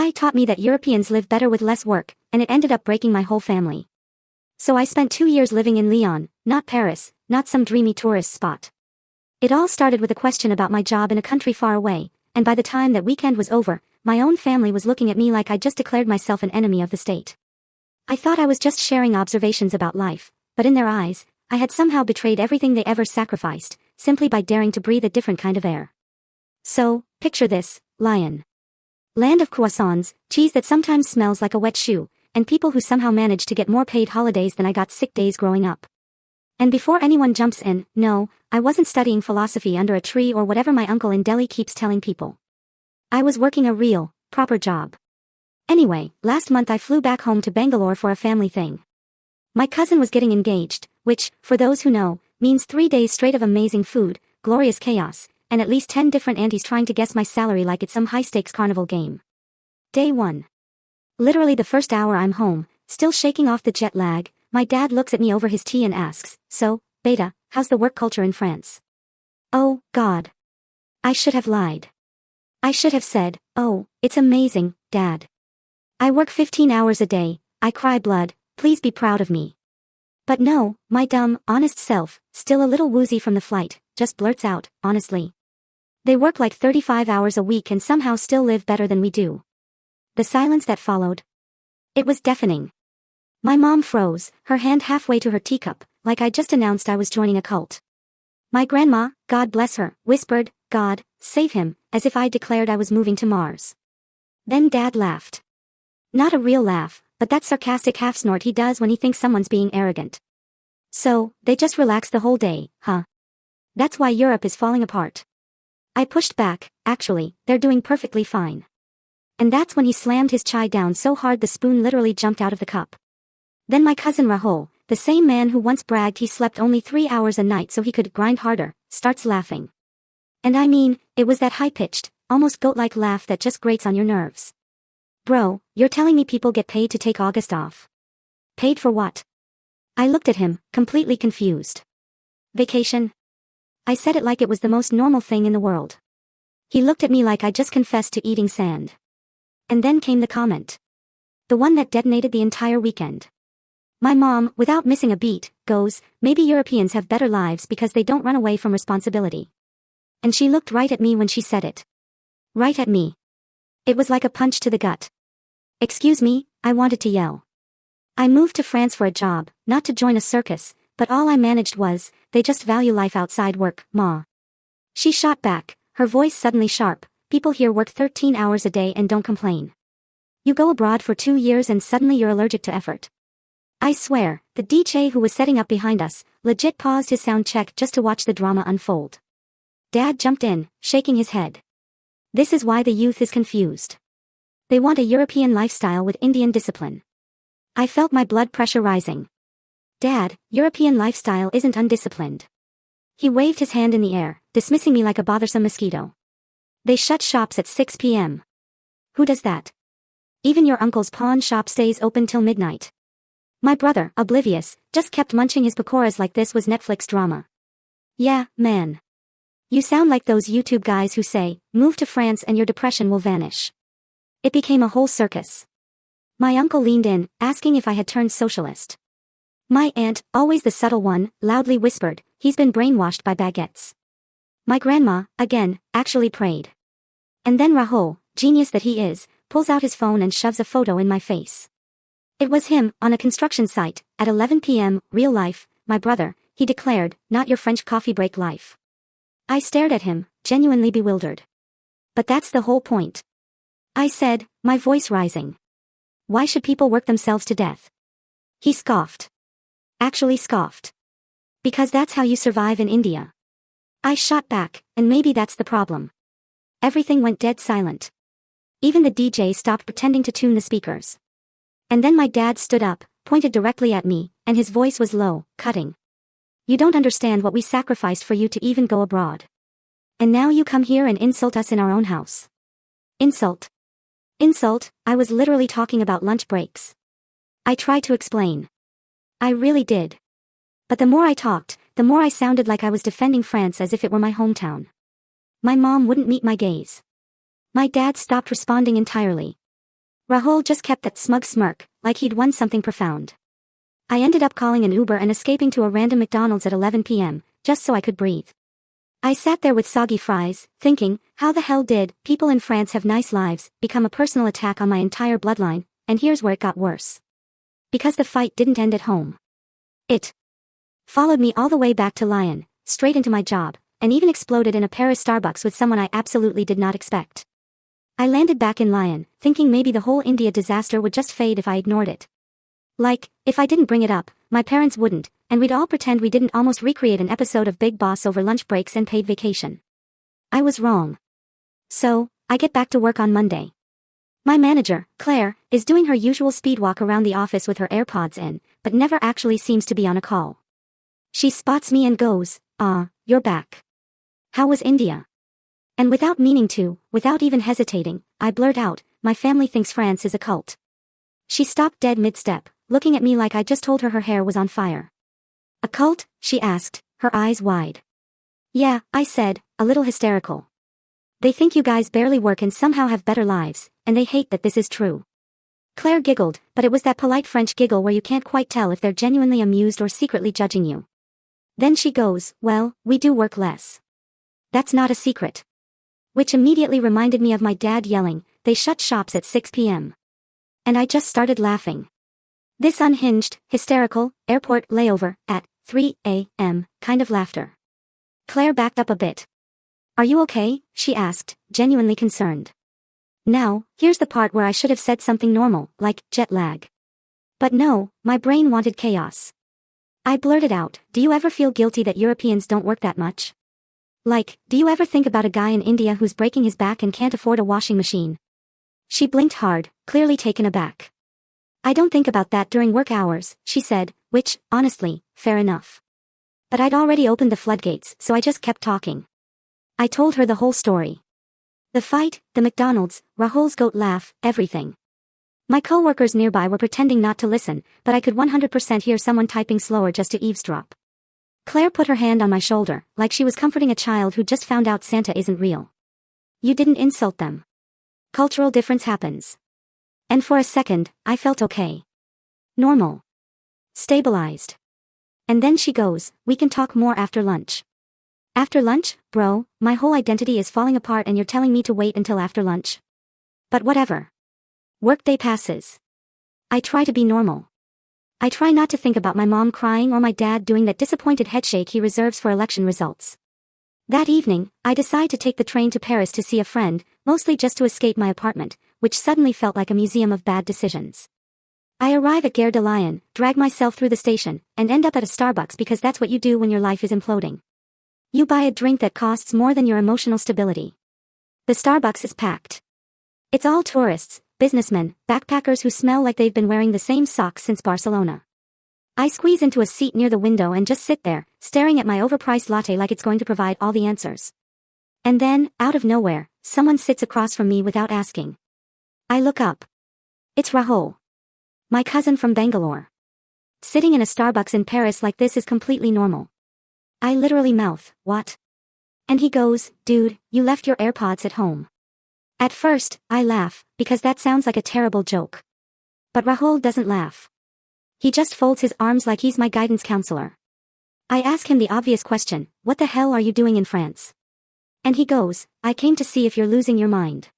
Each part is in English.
guy taught me that Europeans live better with less work, and it ended up breaking my whole family. So I spent 2 years living in Lyon, not Paris, not some dreamy tourist spot. It all started with a question about my job in a country far away, and by the time that weekend was over, my own family was looking at me like I'd just declared myself an enemy of the state. I thought I was just sharing observations about life, but in their eyes, I had somehow betrayed everything they ever sacrificed, simply by daring to breathe a different kind of air. So, picture this, Lyon. Land of croissants, cheese that sometimes smells like a wet shoe, and people who somehow manage to get more paid holidays than I got sick days growing up. And before anyone jumps in, no, I wasn't studying philosophy under a tree or whatever my uncle in Delhi keeps telling people. I was working a real, proper job. Anyway, last month I flew back home to Bangalore for a family thing. My cousin was getting engaged, which, for those who know, means 3 days straight of amazing food, glorious chaos, and at least 10 different aunties trying to guess my salary like it's some high-stakes carnival game. Day 1. Literally the first hour I'm home, still shaking off the jet lag, my dad looks at me over his tea and asks, "So, Beta, how's the work culture in France?" Oh, God. I should have lied. I should have said, "Oh, it's amazing, Dad. I work 15 hours a day, I cry blood, please be proud of me." But no, my dumb, honest self, still a little woozy from the flight, just blurts out, honestly. They work like 35 hours a week and somehow still live better than we do. The silence that followed. It was deafening. My mom froze, her hand halfway to her teacup, like I just announced I was joining a cult. My grandma, God bless her, whispered, "God, save him," as if I declared I was moving to Mars. Then Dad laughed. Not a real laugh, but that sarcastic half-snort he does when he thinks someone's being arrogant. "So, they just relax the whole day, huh? That's why Europe is falling apart." I pushed back, "Actually, they're doing perfectly fine." And that's when he slammed his chai down so hard the spoon literally jumped out of the cup. Then my cousin Rahul, the same man who once bragged he slept only 3 hours a night so he could grind harder, starts laughing. And I mean, it was that high-pitched, almost goat-like laugh that just grates on your nerves. "Bro, you're telling me people get paid to take August off? Paid for what?" I looked at him, completely confused. "Vacation?" I said it like it was the most normal thing in the world. He looked at me like I just confessed to eating sand. And then came the comment. The one that detonated the entire weekend. My mom, without missing a beat, goes, "Maybe Europeans have better lives because they don't run away from responsibility." And she looked right at me when she said it. Right at me. It was like a punch to the gut. "Excuse me," I wanted to yell. I moved to France for a job, not to join a circus, but all I managed was, "They just value life outside work, Ma." She shot back, her voice suddenly sharp, "People here work 13 hours a day and don't complain. You go abroad for 2 years and suddenly you're allergic to effort." I swear, the DJ who was setting up behind us, legit paused his sound check just to watch the drama unfold. Dad jumped in, shaking his head. This is why the youth is confused. They want a European lifestyle with Indian discipline. I felt my blood pressure rising. "Dad, European lifestyle isn't undisciplined." He waved his hand in the air, dismissing me like a bothersome mosquito. "They shut shops at 6 p.m. Who does that? Even your uncle's pawn shop stays open till midnight." My brother, oblivious, just kept munching his pakoras like this was Netflix drama. "Yeah, man. You sound like those YouTube guys who say, 'Move to France and your depression will vanish.'" It became a whole circus. My uncle leaned in, asking if I had turned socialist. My aunt, always the subtle one, loudly whispered, "He's been brainwashed by baguettes." My grandma, again, actually prayed. And then Rahul, genius that he is, pulls out his phone and shoves a photo in my face. It was him, on a construction site, at 11 p.m., real life, my brother, he declared, not your French coffee break life. I stared at him, genuinely bewildered. "But that's the whole point," I said, my voice rising. "Why should people work themselves to death?" He scoffed. Actually scoffed. "Because that's how you survive in India." I shot back, and maybe that's the problem. Everything went dead silent. Even the DJ stopped pretending to tune the speakers. And then my dad stood up, pointed directly at me, and his voice was low, cutting. "You don't understand what we sacrificed for you to even go abroad. And now you come here and insult us in our own house." Insult. Insult, I was literally talking about lunch breaks. I tried to explain. I really did. But the more I talked, the more I sounded like I was defending France as if it were my hometown. My mom wouldn't meet my gaze. My dad stopped responding entirely. Rahul just kept that smug smirk, like he'd won something profound. I ended up calling an Uber and escaping to a random McDonald's at 11 p.m., just so I could breathe. I sat there with soggy fries, thinking, how the hell did people in France have nice lives become a personal attack on my entire bloodline, and here's where it got worse. Because the fight didn't end at home. It followed me all the way back to Lyon, straight into my job, and even exploded in a Paris Starbucks with someone I absolutely did not expect. I landed back in Lyon, thinking maybe the whole India disaster would just fade if I ignored it. Like, if I didn't bring it up, my parents wouldn't, and we'd all pretend we didn't almost recreate an episode of Big Boss over lunch breaks and paid vacation. I was wrong. So, I get back to work on Monday. My manager, Claire, is doing her usual speed walk around the office with her AirPods in, but never actually seems to be on a call. She spots me and goes, "You're back. How was India?" And without meaning to, without even hesitating, I blurt out, "My family thinks France is a cult." She stopped dead mid-step, looking at me like I just told her her hair was on fire. "A cult?" she asked, her eyes wide. "Yeah," I said, a little hysterical. "They think you guys barely work and somehow have better lives, and they hate that this is true." Claire giggled, but it was that polite French giggle where you can't quite tell if they're genuinely amused or secretly judging you. Then she goes, "Well, we do work less. That's not a secret." Which immediately reminded me of my dad yelling, "They shut shops at 6 p.m. And I just started laughing. This unhinged, hysterical, airport layover at 3 a.m. kind of laughter. Claire backed up a bit. "Are you okay?" she asked, genuinely concerned. Now, here's the part where I should have said something normal, like jet lag. But no, my brain wanted chaos. I blurted out, "Do you ever feel guilty that Europeans don't work that much? Like, do you ever think about a guy in India who's breaking his back and can't afford a washing machine?" She blinked hard, clearly taken aback. "I don't think about that during work hours," she said, which, honestly, fair enough. But I'd already opened the floodgates, so I just kept talking. I told her the whole story. The fight, the McDonald's, Rahul's goat laugh, everything. My co-workers nearby were pretending not to listen, but I could 100% hear someone typing slower just to eavesdrop. Claire put her hand on my shoulder, like she was comforting a child who just found out Santa isn't real. "You didn't insult them. Cultural difference happens." And for a second, I felt okay. Normal. Stabilized. And then she goes, "We can talk more after lunch." After lunch, bro, my whole identity is falling apart and you're telling me to wait until after lunch? But whatever. Workday passes. I try to be normal. I try not to think about my mom crying or my dad doing that disappointed headshake he reserves for election results. That evening, I decide to take the train to Paris to see a friend, mostly just to escape my apartment, which suddenly felt like a museum of bad decisions. I arrive at Gare de Lyon, drag myself through the station, and end up at a Starbucks because that's what you do when your life is imploding. You buy a drink that costs more than your emotional stability. The Starbucks is packed. It's all tourists, businessmen, backpackers who smell like they've been wearing the same socks since Barcelona. I squeeze into a seat near the window and just sit there, staring at my overpriced latte like it's going to provide all the answers. And then, out of nowhere, someone sits across from me without asking. I look up. It's Rahul. My cousin from Bangalore. Sitting in a Starbucks in Paris like this is completely normal. I literally mouth, "What?" And he goes, "Dude, you left your AirPods at home." At first, I laugh, because that sounds like a terrible joke. But Rahul doesn't laugh. He just folds his arms like he's my guidance counselor. I ask him the obvious question, "What the hell are you doing in France?" And he goes, "I came to see if you're losing your mind."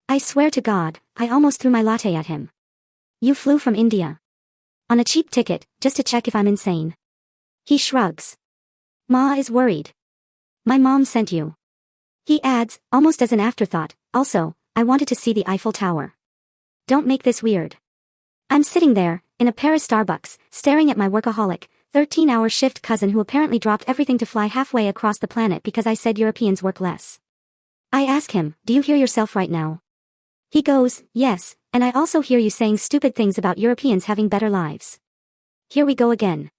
I swear to God, I almost threw my latte at him. "You flew from India. On a cheap ticket, just to check if I'm insane." He shrugs. "Ma is worried. My mom sent you." He adds, almost as an afterthought, "Also, I wanted to see the Eiffel Tower." Don't make this weird. I'm sitting there, in a Paris Starbucks, staring at my workaholic, 13-hour shift cousin who apparently dropped everything to fly halfway across the planet because I said Europeans work less. I ask him, "Do you hear yourself right now?" He goes, "Yes, and I also hear you saying stupid things about Europeans having better lives." Here we go again.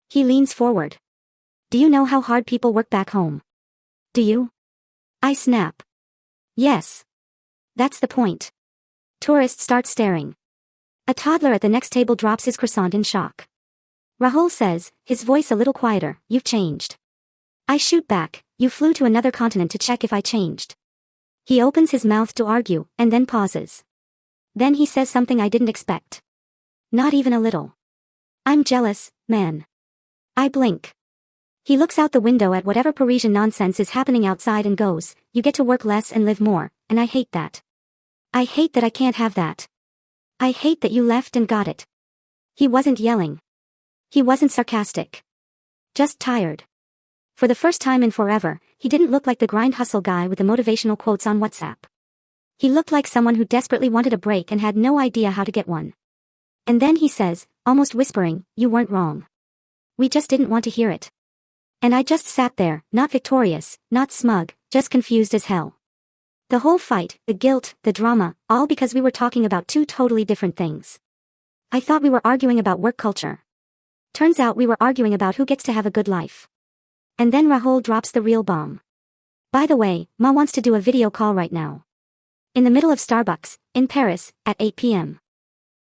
He leans forward. "Do you know how hard people work back home? Do you?" I snap. "Yes. That's the point." Tourists start staring. A toddler at the next table drops his croissant in shock. Rahul says, his voice a little quieter, "You've changed." I shoot back, "You flew to another continent to check if I changed." He opens his mouth to argue, and then pauses. Then he says something I didn't expect. Not even a little. I'm jealous, man. I blink. He looks out the window at whatever Parisian nonsense is happening outside and goes, you get to work less and live more, and I hate that. I hate that I can't have that. I hate that you left and got it. He wasn't yelling. He wasn't sarcastic. Just tired. For the first time in forever, he didn't look like the grind hustle guy with the motivational quotes on WhatsApp. He looked like someone who desperately wanted a break and had no idea how to get one. And then he says, almost whispering, you weren't wrong. We just didn't want to hear it. And I just sat there, not victorious, not smug, just confused as hell. The whole fight, the guilt, the drama, all because we were talking about two totally different things. I thought we were arguing about work culture. Turns out we were arguing about who gets to have a good life. And then Rahul drops the real bomb. By the way, Ma wants to do a video call right now. In the middle of Starbucks, in Paris, at 8 p.m.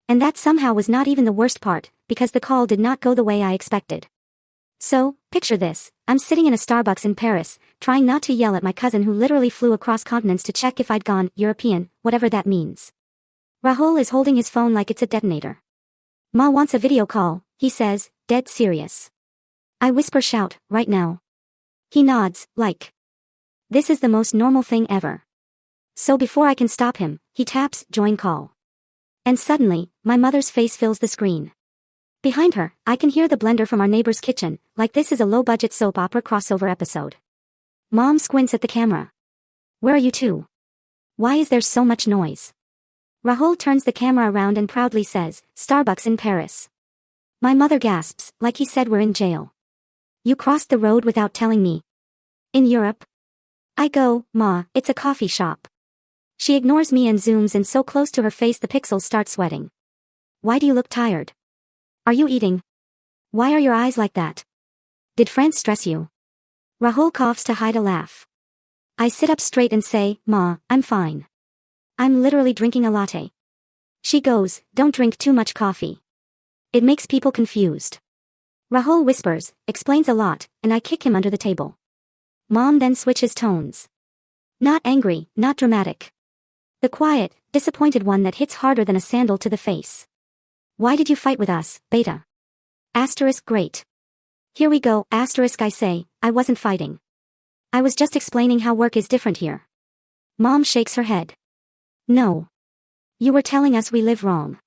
And that somehow was not even the worst part, because the call did not go the way I expected. So, picture this, I'm sitting in a Starbucks in Paris, trying not to yell at my cousin who literally flew across continents to check if I'd gone European, whatever that means. Rahul is holding his phone like it's a detonator. Ma wants a video call, he says, dead serious. I whisper shout, right now. He nods, like. This is the most normal thing ever. So before I can stop him, he taps, join call. And suddenly, my mother's face fills the screen. Behind her, I can hear the blender from our neighbor's kitchen, like this is a low-budget soap opera crossover episode. Mom squints at the camera. Where are you two? Why is there so much noise? Rahul turns the camera around and proudly says, Starbucks in Paris. My mother gasps, like he said we're in jail. You crossed the road without telling me. In Europe? I go, Ma, it's a coffee shop. She ignores me and zooms in so close to her face the pixels start sweating. Why do you look tired? Are you eating? Why are your eyes like that? Did France stress you? Rahul coughs to hide a laugh. I sit up straight and say, Ma, I'm fine. I'm literally drinking a latte. She goes, don't drink too much coffee. It makes people confused. Rahul whispers, explains a lot, and I kick him under the table. Mom then switches tones. Not angry, not dramatic. The quiet, disappointed one that hits harder than a sandal to the face. Why did you fight with us, Beta? Asterisk great. Here we go, asterisk I say, I wasn't fighting. I was just explaining how work is different here. Mom shakes her head. No. You were telling us we live wrong.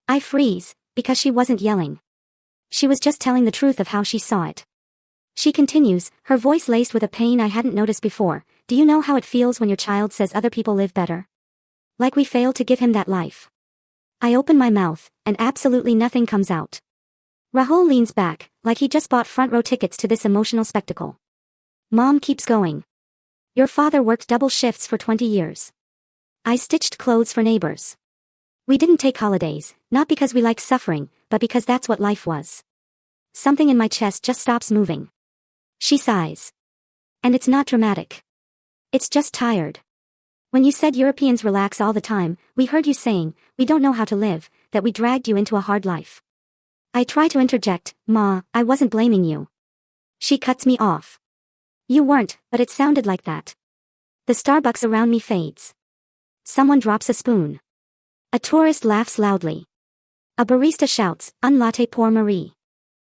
I freeze, because she wasn't yelling. She was just telling the truth of how she saw it. She continues, her voice laced with a pain I hadn't noticed before. Do you know how it feels when your child says other people live better? Like we failed to give him that life. I open my mouth, and absolutely nothing comes out. Rahul leans back, like he just bought front row tickets to this emotional spectacle. Mom keeps going. Your father worked double shifts for 20 years. I stitched clothes for neighbors. We didn't take holidays, not because we like suffering, but because that's what life was. Something in my chest just stops moving. She sighs. And it's not dramatic. It's just tired. When you said Europeans relax all the time, we heard you saying, we don't know how to live, that we dragged you into a hard life. I try to interject, Ma, I wasn't blaming you. She cuts me off. You weren't, but it sounded like that. The Starbucks around me fades. Someone drops a spoon. A tourist laughs loudly. A barista shouts, un latte pour Marie.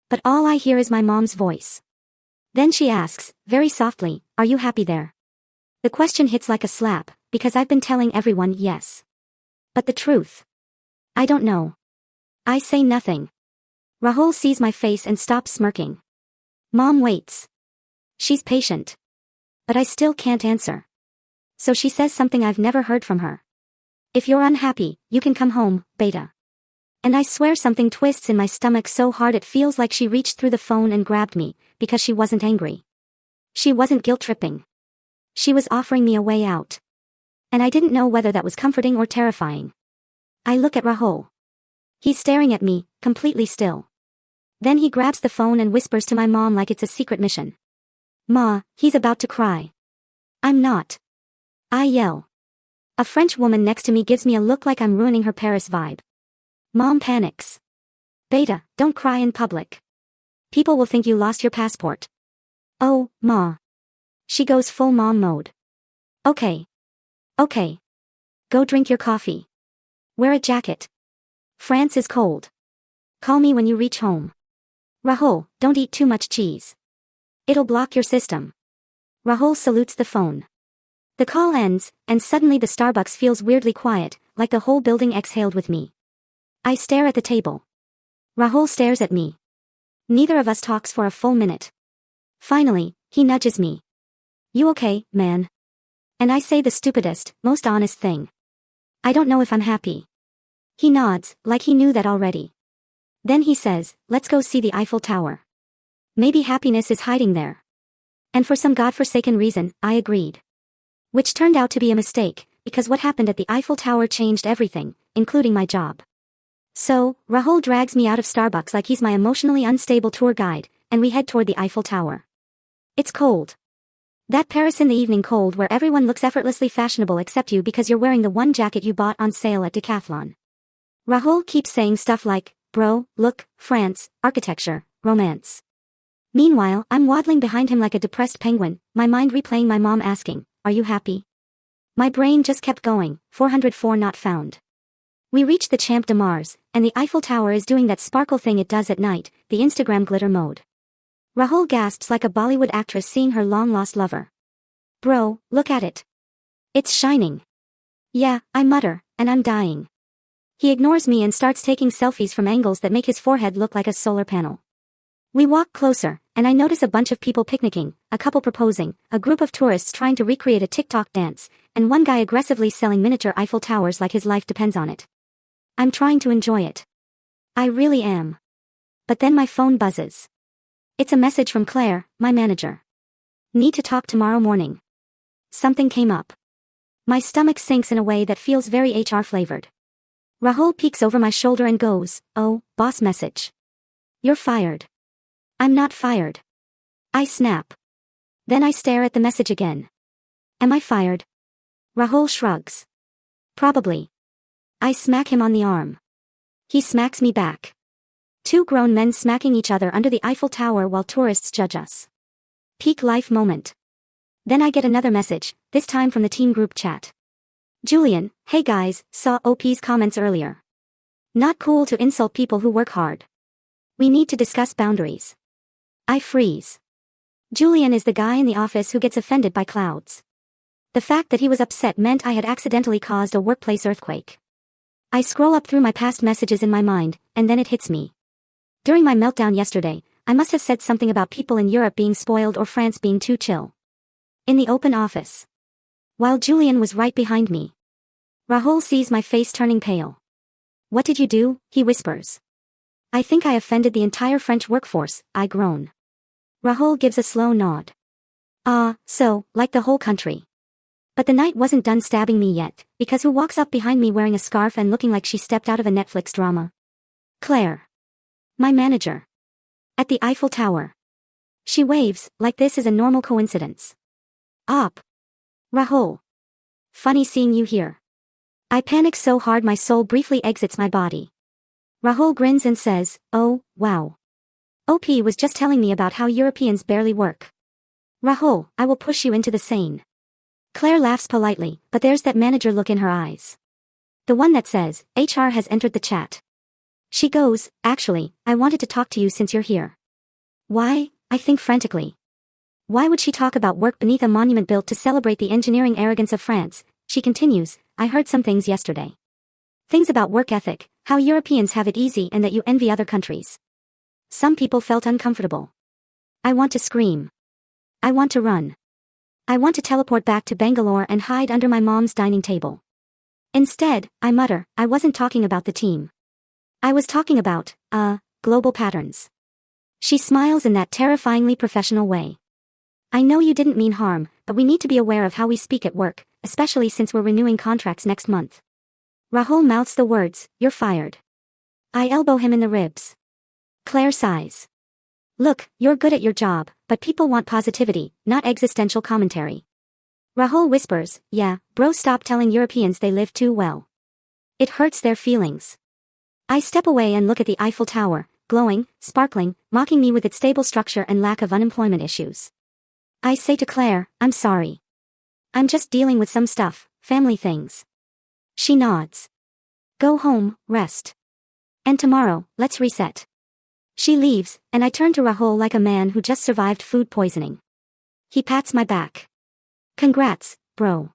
But all I hear is my mom's voice. Then she asks, very softly, are you happy there? The question hits like a slap, because I've been telling everyone yes. But the truth? I don't know. I say nothing. Rahul sees my face and stops smirking. Mom waits. She's patient. But I still can't answer. So she says something I've never heard from her. If you're unhappy, you can come home, Beta. And I swear something twists in my stomach so hard it feels like she reached through the phone and grabbed me, because she wasn't angry. She wasn't guilt-tripping. She was offering me a way out. And I didn't know whether that was comforting or terrifying. I look at Rahul. He's staring at me, completely still. Then he grabs the phone and whispers to my mom like it's a secret mission. Ma, he's about to cry. I'm not. I yell. A French woman next to me gives me a look like I'm ruining her Paris vibe. Mom panics. Beta, don't cry in public. People will think you lost your passport. Oh, Ma. She goes full mom mode. Okay. Okay. Go drink your coffee. Wear a jacket. France is cold. Call me when you reach home. Rahul, don't eat too much cheese. It'll block your system. Rahul salutes the phone. The call ends, and suddenly the Starbucks feels weirdly quiet, like the whole building exhaled with me. I stare at the table. Rahul stares at me. Neither of us talks for a full minute. Finally, he nudges me. You okay, man? And I say the stupidest, most honest thing. I don't know if I'm happy. He nods, like he knew that already. Then he says, let's go see the Eiffel Tower. Maybe happiness is hiding there. And for some godforsaken reason, I agreed. Which turned out to be a mistake, because what happened at the Eiffel Tower changed everything, including my job. So, Rahul drags me out of Starbucks like he's my emotionally unstable tour guide, and we head toward the Eiffel Tower. It's cold. That Paris in the evening cold where everyone looks effortlessly fashionable except you because you're wearing the one jacket you bought on sale at Decathlon. Rahul keeps saying stuff like, bro, look, France, architecture, romance. Meanwhile, I'm waddling behind him like a depressed penguin, my mind replaying my mom asking, are you happy? My brain just kept going, 404 not found. We reach the Champ de Mars, and the Eiffel Tower is doing that sparkle thing it does at night, the Instagram glitter mode. Rahul gasps like a Bollywood actress seeing her long-lost lover. Bro, look at it. It's shining. Yeah, I mutter, and I'm dying. He ignores me and starts taking selfies from angles that make his forehead look like a solar panel. We walk closer, and I notice a bunch of people picnicking, a couple proposing, a group of tourists trying to recreate a TikTok dance, and one guy aggressively selling miniature Eiffel Towers like his life depends on it. I'm trying to enjoy it. I really am. But then my phone buzzes. It's a message from Claire, my manager. Need to talk tomorrow morning. Something came up. My stomach sinks in a way that feels very HR flavored. Rahul peeks over my shoulder and goes, oh, boss message. You're fired. I'm not fired. I snap. Then I stare at the message again. Am I fired? Rahul shrugs. Probably. I smack him on the arm. He smacks me back. Two grown men smacking each other under the Eiffel Tower while tourists judge us. Peak life moment. Then I get another message, this time from the team group chat. Julian, hey guys, saw OP's comments earlier. Not cool to insult people who work hard. We need to discuss boundaries. I freeze. Julian is the guy in the office who gets offended by clouds. The fact that he was upset meant I had accidentally caused a workplace earthquake. I scroll up through my past messages in my mind, and then it hits me. During my meltdown yesterday, I must have said something about people in Europe being spoiled or France being too chill. In the open office. While Julian was right behind me. Rahul sees my face turning pale. What did you do? He whispers. I think I offended the entire French workforce, I groan. Rahul gives a slow nod. So, like the whole country. But the night wasn't done stabbing me yet, because who walks up behind me wearing a scarf and looking like she stepped out of a Netflix drama? Claire. My manager. At the Eiffel Tower. She waves, like this is a normal coincidence. Up. Rahul. Funny seeing you here. I panic so hard my soul briefly exits my body. Rahul grins and says, oh, wow. OP was just telling me about how Europeans barely work. Rahul, I will push you into the Seine. Claire laughs politely, but there's that manager look in her eyes. The one that says, HR has entered the chat. She goes, actually, I wanted to talk to you since you're here. Why? I think frantically. Why would she talk about work beneath a monument built to celebrate the engineering arrogance of France? She continues, I heard some things yesterday. Things about work ethic, how Europeans have it easy and that you envy other countries. Some people felt uncomfortable. I want to scream. I want to run. I want to teleport back to Bangalore and hide under my mom's dining table. Instead, I mutter, I wasn't talking about the team. I was talking about, global patterns. She smiles in that terrifyingly professional way. I know you didn't mean harm, but we need to be aware of how we speak at work, especially since we're renewing contracts next month. Rahul mouths the words, you're fired. I elbow him in the ribs. Claire sighs. Look, you're good at your job, but people want positivity, not existential commentary. Rahul whispers, yeah, bro, stop telling Europeans they live too well. It hurts their feelings. I step away and look at the Eiffel Tower, glowing, sparkling, mocking me with its stable structure and lack of unemployment issues. I say to Claire, I'm sorry. I'm just dealing with some stuff, family things. She nods. Go home, rest. And tomorrow, let's reset. She leaves, and I turn to Rahul like a man who just survived food poisoning. He pats my back. Congrats, bro.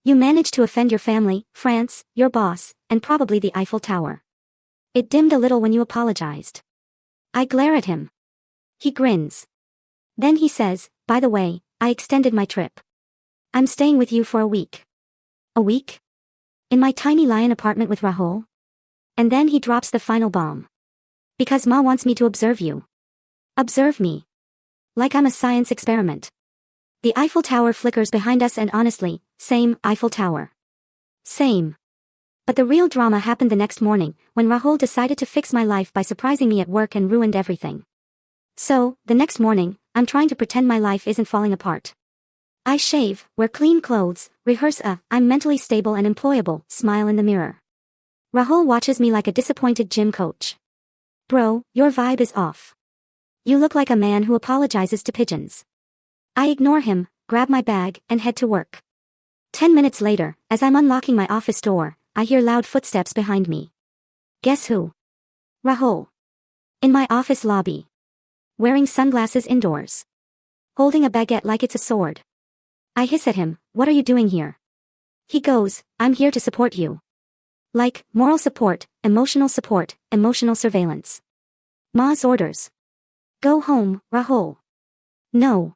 You managed to offend your family, France, your boss, and probably the Eiffel Tower. It dimmed a little when you apologized. I glare at him. He grins. Then he says, by the way, I extended my trip. I'm staying with you for a week. A week? In my tiny lion apartment with Rahul? And then he drops the final bomb. Because Ma wants me to observe you. Observe me. Like I'm a science experiment. The Eiffel Tower flickers behind us and honestly, same Eiffel Tower. Same. But the real drama happened the next morning, when Rahul decided to fix my life by surprising me at work and ruined everything. So, the next morning, I'm trying to pretend my life isn't falling apart. I shave, wear clean clothes, rehearse I'm mentally stable and employable, smile in the mirror. Rahul watches me like a disappointed gym coach. Bro, your vibe is off. You look like a man who apologizes to pigeons. I ignore him, grab my bag, and head to work. 10 minutes later, as I'm unlocking my office door, I hear loud footsteps behind me. Guess who? Rahul. In my office lobby. Wearing sunglasses indoors. Holding a baguette like it's a sword. I hiss at him, what are you doing here? He goes, I'm here to support you. Like, moral support, emotional surveillance. Ma's orders. Go home, Rahul. No.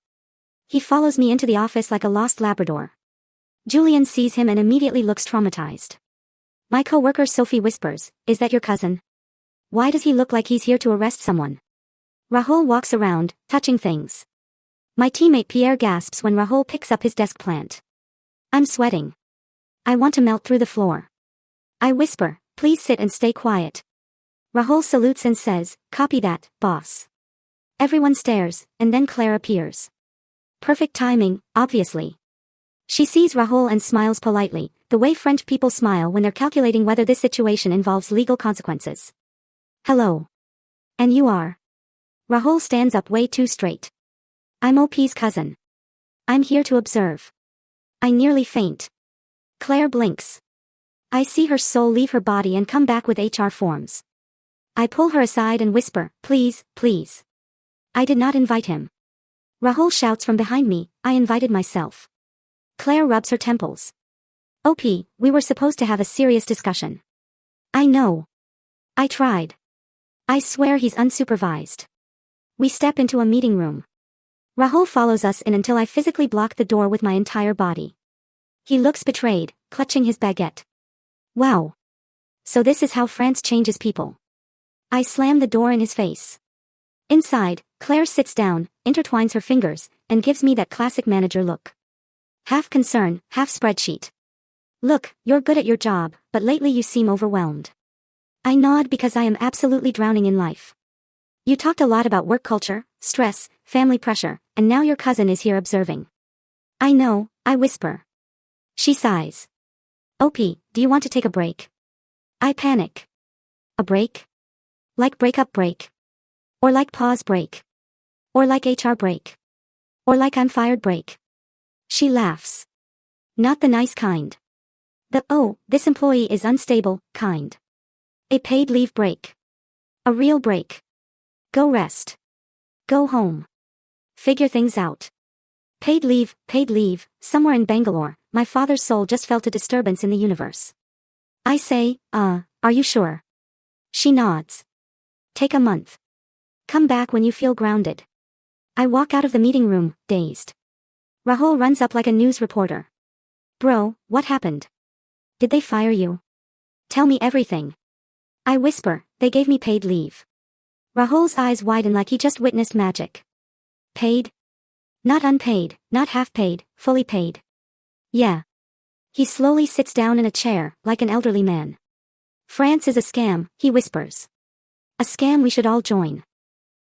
He follows me into the office like a lost Labrador. Julian sees him and immediately looks traumatized. My coworker Sophie whispers, is that your cousin? Why does he look like he's here to arrest someone? Rahul walks around, touching things. My teammate Pierre gasps when Rahul picks up his desk plant. I'm sweating. I want to melt through the floor. I whisper, please sit and stay quiet. Rahul salutes and says, copy that, boss. Everyone stares, and then Claire appears. Perfect timing, obviously. She sees Rahul and smiles politely, the way French people smile when they're calculating whether this situation involves legal consequences. Hello. And you are? Rahul stands up way too straight. I'm OP's cousin. I'm here to observe. I nearly faint. Claire blinks. I see her soul leave her body and come back with HR forms. I pull her aside and whisper, please, please. I did not invite him. Rahul shouts from behind me, I invited myself. Claire rubs her temples. OP, we were supposed to have a serious discussion. I know. I tried. I swear he's unsupervised. We step into a meeting room. Rahul follows us in until I physically block the door with my entire body. He looks betrayed, clutching his baguette. Wow. So this is how France changes people. I slam the door in his face. Inside, Claire sits down, intertwines her fingers, and gives me that classic manager look. Half concern, half spreadsheet. Look, you're good at your job, but lately you seem overwhelmed. I nod because I am absolutely drowning in life. You talked a lot about work culture, stress, family pressure, and now your cousin is here observing. I know, I whisper. She sighs. OP, do you want to take a break? I panic. A break? Like breakup break? Or like pause break? Or like HR break? Or like I'm fired break? She laughs. Not the nice kind. The, oh, this employee is unstable, kind. A paid leave break. A real break. Go rest. Go home. Figure things out. Paid leave, somewhere in Bangalore, my father's soul just felt a disturbance in the universe. I say, are you sure? She nods. Take a month. Come back when you feel grounded. I walk out of the meeting room, dazed. Rahul runs up like a news reporter. Bro, what happened? Did they fire you? Tell me everything. I whisper, they gave me paid leave. Rahul's eyes widen like he just witnessed magic. Paid? Not unpaid, not half paid, fully paid. Yeah. He slowly sits down in a chair, like an elderly man. France is a scam, he whispers. A scam we should all join.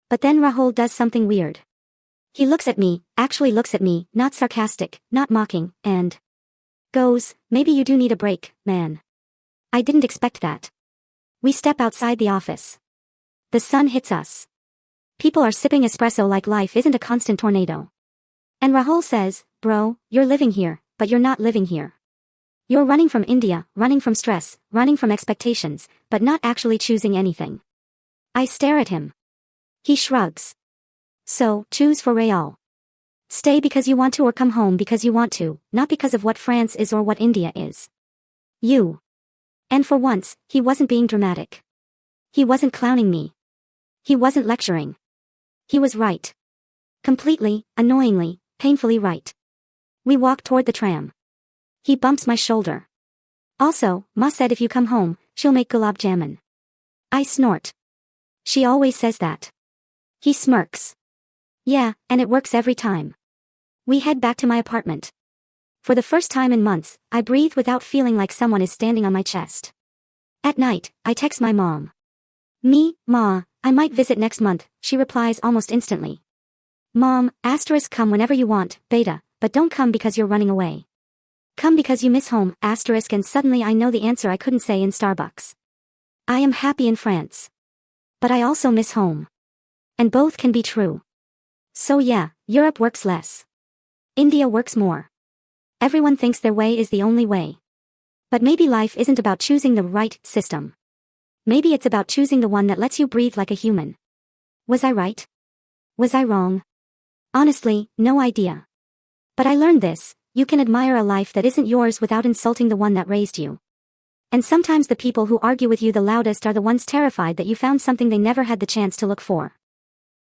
But then Rahul does something weird. He looks at me, actually looks at me, not sarcastic, not mocking, and goes, maybe you do need a break, man. I didn't expect that. We step outside the office. The sun hits us. People are sipping espresso like life isn't a constant tornado. And Rahul says, bro, you're living here, but you're not living here. You're running from India, running from stress, running from expectations, but not actually choosing anything. I stare at him. He shrugs. So, choose for Real. Stay because you want to or come home because you want to, not because of what France is or what India is. You. And for once, he wasn't being dramatic. He wasn't clowning me. He wasn't lecturing. He was right. Completely, annoyingly, painfully right. We walked toward the tram. He bumps my shoulder. Also, Ma said if you come home, she'll make gulab jamun. I snort. She always says that. He smirks. Yeah, and it works every time. We head back to my apartment. For the first time in months, I breathe without feeling like someone is standing on my chest. At night, I text my mom. Ma, I might visit next month, she replies almost instantly. Mom, come whenever you want, beta, but don't come because you're running away. Come because you miss home, and suddenly I know the answer I couldn't say in Starbucks. I am happy in France. But I also miss home. And both can be true. So yeah, Europe works less. India works more. Everyone thinks their way is the only way. But maybe life isn't about choosing the right system. Maybe it's about choosing the one that lets you breathe like a human. Was I right? Was I wrong? Honestly, no idea. But I learned this: you can admire a life that isn't yours without insulting the one that raised you. And sometimes the people who argue with you the loudest are the ones terrified that you found something they never had the chance to look for.